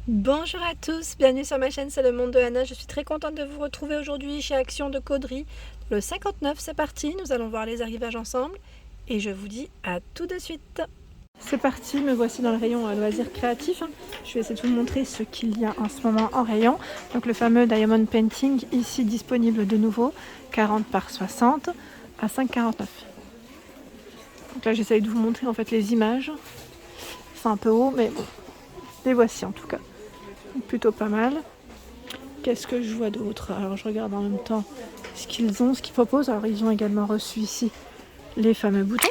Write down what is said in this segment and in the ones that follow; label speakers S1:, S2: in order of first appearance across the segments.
S1: Bonjour à tous, bienvenue sur ma chaîne, c'est le monde de Anna. Je suis très contente de vous retrouver aujourd'hui chez Action de Caudry. Le 59, c'est parti, nous allons voir les arrivages ensemble et je vous dis à tout de suite. C'est parti, me voici dans le rayon loisirs créatifs. Je vais essayer de vous montrer ce qu'il y a en ce moment en rayon. Donc le fameux Diamond Painting, ici disponible de nouveau, 40 par 60 à 5,49. Donc là j'essaye de vous montrer en fait les images. C'est un peu haut, mais bon, les voici en tout cas. Plutôt pas mal. Qu'est-ce que je vois d'autre? Alors je regarde en même temps ce qu'ils proposent. Alors ils ont également reçu ici les fameux boutons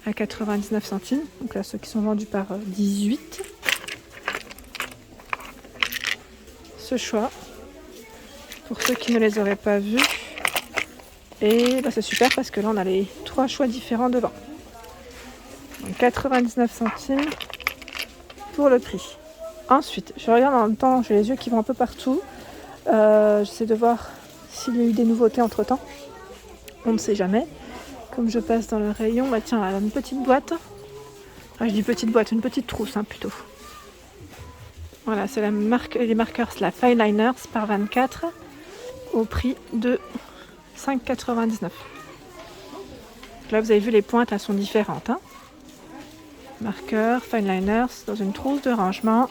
S1: à 99 centimes. Donc là ceux qui sont vendus par 18. Ce choix pour ceux qui ne les auraient pas vus. Et c'est super parce que là on a les 3 choix différents devant. Donc 99 centimes pour le prix. Ensuite, je regarde en même temps, j'ai les yeux qui vont un peu partout. J'essaie de voir s'il y a eu des nouveautés entre temps. On ne sait jamais. Comme je passe dans le rayon, tiens, elle a une petite boîte. Je dis petite boîte, une petite trousse plutôt. Voilà, c'est les marqueurs, la Fineliners par 24 au prix de 5,99. Là, vous avez vu, les pointes, elles sont différentes. Marqueurs, Fineliners dans une trousse de rangement.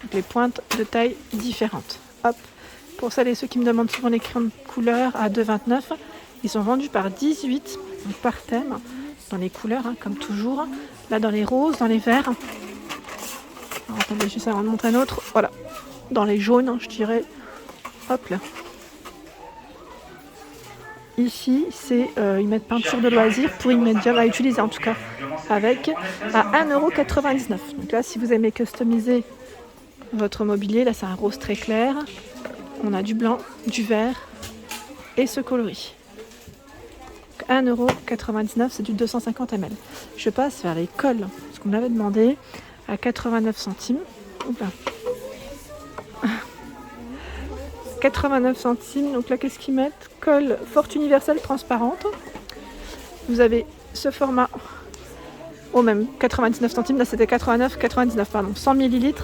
S1: Donc les pointes de taille différentes. Hop. Pour celles et ceux qui me demandent souvent les crayons de couleur à 2,29, ils sont vendus par 18, donc par thème, dans les couleurs, comme toujours. Là, dans les roses, dans les verts. Alors, attendez, j'essaie de montrer un autre. Voilà. Dans les jaunes, je dirais. Hop là. Ici, c'est ils mettent peinture de loisir pour immédiat à utiliser en tout cas, avec à 1,99 €. Donc là, si vous aimez customiser votre mobilier, là c'est un rose très clair, on a du blanc, du vert et ce coloris. 1,99 €, c'est du 250 ml. Je passe vers les cols, ce qu'on m'avait demandé, à 89 centimes. Oula. 89 centimes, donc là qu'est-ce qu'ils mettent? Colle forte universelle transparente. Vous avez ce format au même 99 centimes, là c'était 99, pardon, 100 ml.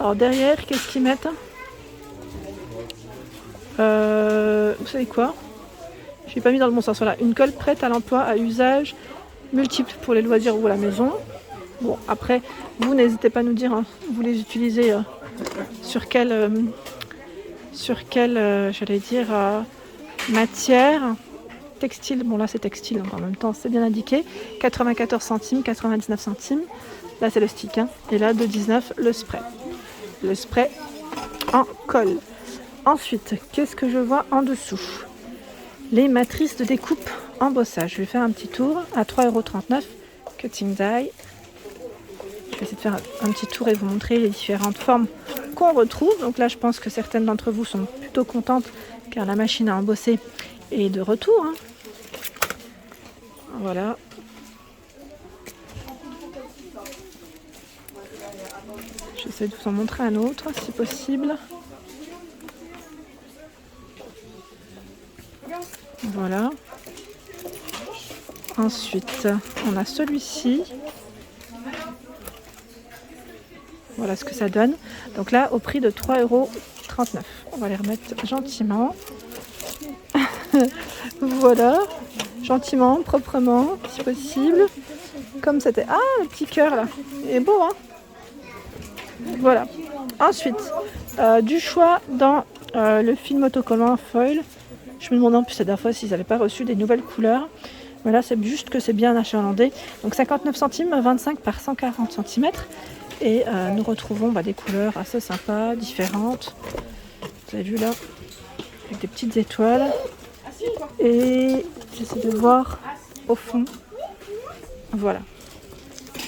S1: Alors derrière, qu'est-ce qu'ils mettent? Vous savez quoi? Je l'ai pas mis dans le bon sens. Voilà, une colle prête à l'emploi à usage multiple pour les loisirs ou à la maison. Bon, après, vous n'hésitez pas à nous dire, vous les utilisez sur quelle j'allais dire, matière. Textile, bon là c'est textile, donc en même temps c'est bien indiqué. 94 centimes, 99 centimes. Là c'est le stick, et là 2,19 le spray. Le spray en colle. Ensuite, qu'est-ce que je vois en dessous? Les matrices de découpe embossage. Je vais faire un petit tour à 3,39 €. Cutting die. Je vais essayer de faire un petit tour et vous montrer les différentes formes qu'on retrouve. Donc là, je pense que certaines d'entre vous sont plutôt contentes car la machine à embosser est de retour. Voilà. J'essaie de vous en montrer un autre si possible. Voilà. Ensuite, on a celui-ci. Voilà ce que ça donne. Donc là, au prix de 3,39 €. On va les remettre gentiment. Voilà. Gentiment, proprement, si possible. Comme c'était. Ah, le petit cœur là. Il est beau, Voilà. Ensuite, du choix dans le film autocollant foil. Je me demandais en plus la dernière fois s'ils n'avaient pas reçu des nouvelles couleurs. Mais là, c'est juste que c'est bien achalandé. Donc 59 centimes, 25 par 140 cm. Et nous retrouvons des couleurs assez sympas, différentes. Vous avez vu là, avec des petites étoiles. Et j'essaie de voir au fond. Voilà.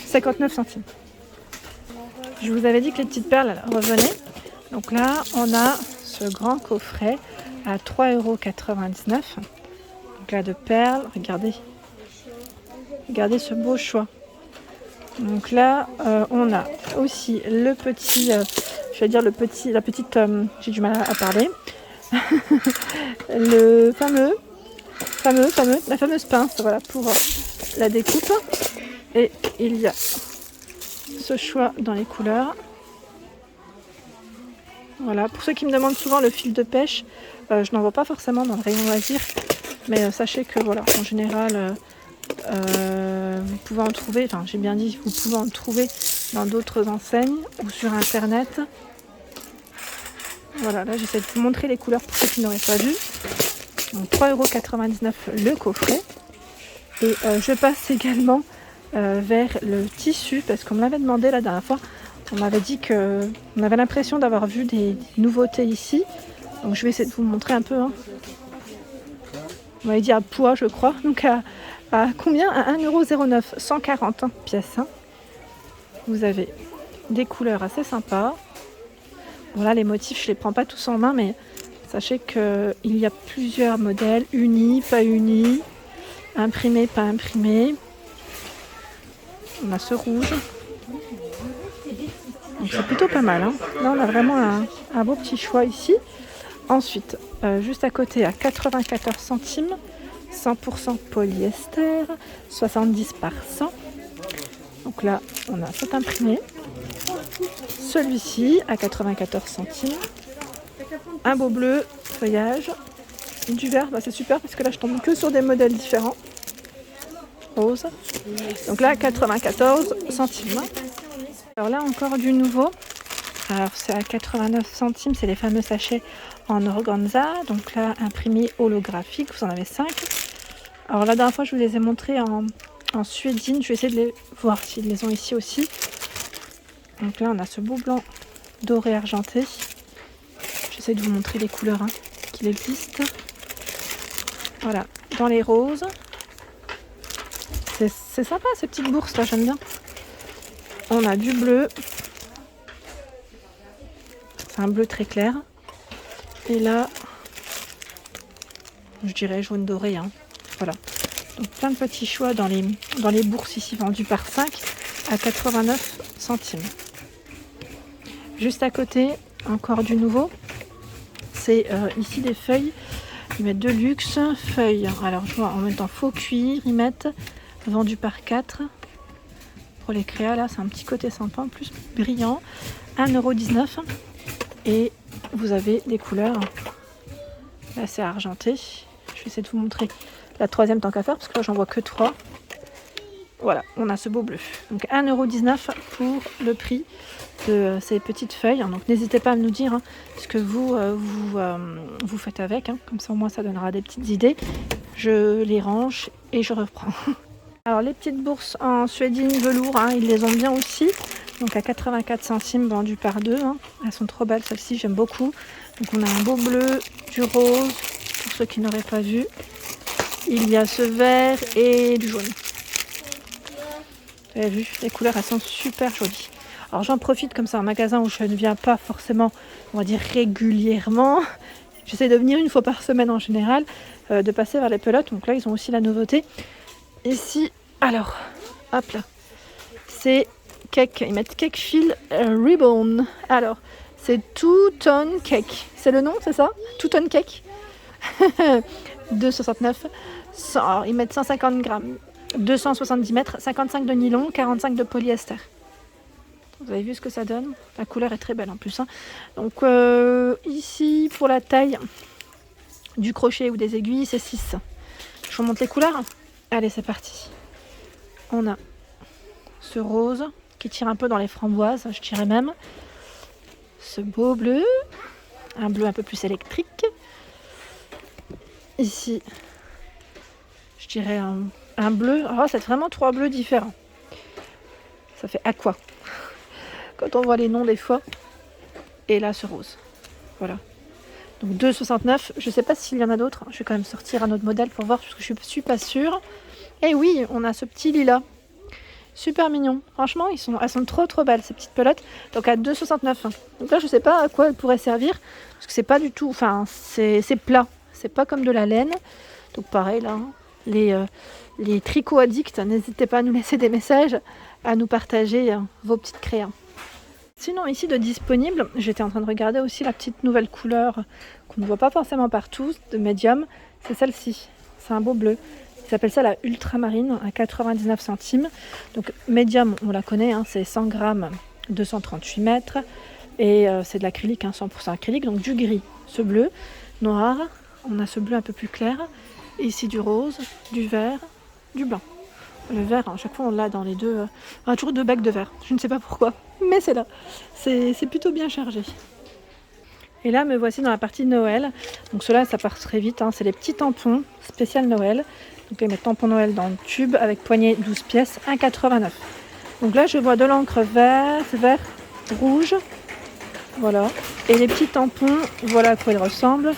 S1: 59 centimes. Je vous avais dit que les petites perles revenaient. Donc là, on a ce grand coffret à 3,99 €. Donc là, de perles. Regardez. Regardez ce beau choix. Donc là, on a aussi le petit, la petite, j'ai du mal à parler, le la fameuse pince, voilà, pour la découpe. Et il y a ce choix dans les couleurs. Voilà, pour ceux qui me demandent souvent le fil de pêche, je n'en vois pas forcément dans le rayon loisirs, mais sachez que voilà, en général, vous pouvez en trouver, enfin j'ai bien dit, vous pouvez en trouver dans d'autres enseignes ou sur internet. Voilà, là j'essaie de vous montrer les couleurs pour ceux qui n'auraient pas vu. Donc 3,99 € le coffret. Et je passe également vers le tissu, parce qu'on me l'avait demandé la dernière fois. On m'avait dit qu'on avait l'impression d'avoir vu des nouveautés ici. Donc je vais essayer de vous montrer un peu. Hein. On m'avait dit à poids, je crois. Donc à combien? À 1,09 €, 140 pièces. Hein. Vous avez des couleurs assez sympas. Bon là les motifs, je les prends pas tous en main, mais sachez qu'il y a plusieurs modèles, unis, pas unis, imprimés, pas imprimés. On a ce rouge. Donc c'est plutôt pas mal. Hein. Là on a vraiment un beau petit choix ici. Ensuite, juste à côté à 94 centimes, 100% polyester, 70 par 100. Donc là on a cet imprimé. Celui-ci à 94 centimes. Un beau bleu, feuillage. Du vert, bah c'est super parce que là je tombe que sur des modèles différents. Rose. Donc là 94 centimes. Alors là encore du nouveau. Alors c'est à 89 centimes, c'est les fameux sachets en organza. Donc là imprimé holographique, vous en avez 5. Alors la dernière fois je vous les ai montrés en suédine. Je vais essayer de les voir s'ils les ont ici aussi. Donc là on a ce beau blanc doré argenté. J'essaie de vous montrer les couleurs qu'il existe. Voilà, dans les roses. C'est sympa ces petites bourses là, j'aime bien. On a du bleu. C'est un bleu très clair. Et là, je dirais jaune doré. Hein. Voilà. Donc plein de petits choix dans les bourses ici vendues par 5 à 89 centimes. Juste à côté, encore du nouveau. C'est ici des feuilles. Ils mettent de luxe, feuilles. Alors je vois en même temps faux cuir, ils mettent vendu par 4. Pour les créas, là c'est un petit côté sympa, en plus brillant. 1,19 €. Et vous avez des couleurs. Là c'est argenté. Je vais essayer de vous montrer la troisième tant qu'à faire, parce que là j'en vois que 3. Voilà, on a ce beau bleu. Donc 1,19 € pour le prix de ces petites feuilles. Donc n'hésitez pas à nous dire ce que vous faites avec. Comme ça au moins ça donnera des petites idées. Je les range et je reprends. Alors les petites bourses en suédine velours, ils les ont bien aussi. Donc à 84 centimes vendues par 2. Elles sont trop belles celles-ci, j'aime beaucoup. Donc on a un beau bleu, du rose, pour ceux qui n'auraient pas vu. Il y a ce vert et du jaune. Vous avez vu, les couleurs elles sont super jolies. Alors j'en profite comme ça un magasin où je ne viens pas forcément, on va dire régulièrement. J'essaie de venir une fois par semaine en général, de passer vers les pelotes. Donc là ils ont aussi la nouveauté. Ici, alors, hop là, c'est cake. Ils mettent cake feel ribbon. Alors, c'est two-tone cake. C'est le nom, c'est ça? Two-tone cake. 2,69. Alors, ils mettent 150 grammes. 270 mètres, 55 de nylon, 45 de polyester. Vous avez vu ce que ça donne? La couleur est très belle en plus. Donc ici, pour la taille du crochet ou des aiguilles, c'est 6. Je vous montre les couleurs. Allez, c'est parti. On a ce rose qui tire un peu dans les framboises, je dirais même. Ce beau bleu. Un bleu un peu plus électrique. Ici, je dirais un bleu. Alors, c'est vraiment 3 bleus différents. Ça fait aqua. Quand on voit les noms des fois. Et là, ce rose. Voilà. Donc 2,69. Je ne sais pas s'il y en a d'autres. Je vais quand même sortir un autre modèle pour voir parce que je ne suis pas sûre. Et oui, on a ce petit lilas. Super mignon. Franchement, elles sont trop belles ces petites pelotes. Donc à 2,69. Donc là, je ne sais pas à quoi elles pourraient servir. Parce que c'est pas du tout... Enfin, c'est plat. C'est pas comme de la laine. Donc pareil là. Les tricots addicts, n'hésitez pas à nous laisser des messages, à nous partager vos petites créas. Sinon ici de disponible, j'étais en train de regarder aussi la petite nouvelle couleur qu'on ne voit pas forcément partout, de médium, c'est celle-ci, c'est un beau bleu. Ils appellent ça la ultramarine à 99 centimes. Donc médium, on la connaît, c'est 100 grammes, 238 mètres. Et c'est de l'acrylique, 100% acrylique, donc du gris, ce bleu, noir, on a ce bleu un peu plus clair, et ici du rose, du vert, du blanc. Le vert, à chaque fois on l'a dans les deux, on a toujours 2 bacs de vert, je ne sais pas pourquoi, mais c'est là, c'est plutôt bien chargé. Et là me voici dans la partie Noël, donc cela ça part très vite, hein. C'est les petits tampons spécial Noël, donc les tampons Noël dans le tube avec poignée 12 pièces, 1,89. Donc là je vois de l'encre vert, rouge, voilà, et les petits tampons, voilà à quoi ils ressemblent.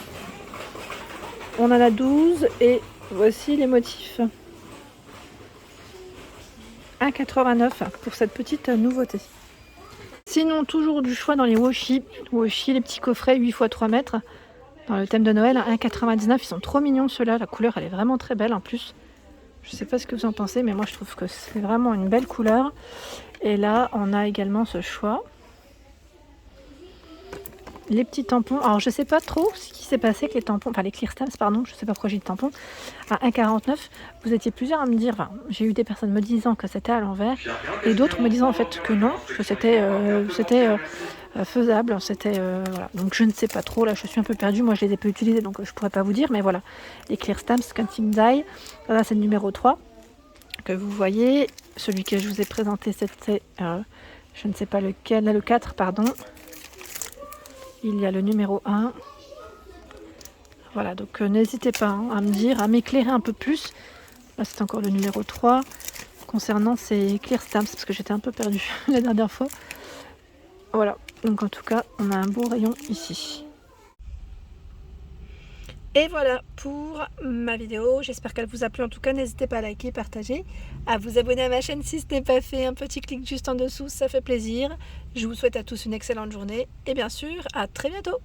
S1: On en a 12 et voici les motifs. 1,89 pour cette petite nouveauté. Sinon, toujours du choix dans les washi. Washi, les petits coffrets 8 x 3 mètres. Dans le thème de Noël, 1,99. Ils sont trop mignons ceux-là. La couleur, elle est vraiment très belle en plus. Je sais pas ce que vous en pensez, mais moi je trouve que c'est vraiment une belle couleur. Et là, on a également ce choix. Les petits tampons, alors je sais pas trop ce qui s'est passé avec les tampons, enfin les clear stamps pardon, je sais pas pourquoi j'ai dit tampons, à 1,49, vous étiez plusieurs à me dire, enfin j'ai eu des personnes me disant que c'était à l'envers, et d'autres me disant en fait que non, que c'était faisable, voilà. Donc je ne sais pas trop, là je suis un peu perdue, moi je les ai peu utilisés donc je pourrais pas vous dire, mais voilà, les clear stamps, Scanting Die, là c'est le numéro 3, que vous voyez, celui que je vous ai présenté c'était, je ne sais pas lequel, là le 4 pardon. Il y a le numéro 1. Voilà, donc n'hésitez pas à me dire, à m'éclairer un peu plus. Là, c'est encore le numéro 3 concernant ces clear stamps, parce que j'étais un peu perdue la dernière fois. Voilà, donc en tout cas, on a un beau rayon ici. Et voilà pour ma vidéo, j'espère qu'elle vous a plu. En tout cas, n'hésitez pas à liker, partager, à vous abonner à ma chaîne si ce n'est pas fait. Un petit clic juste en dessous, ça fait plaisir. Je vous souhaite à tous une excellente journée et bien sûr, à très bientôt.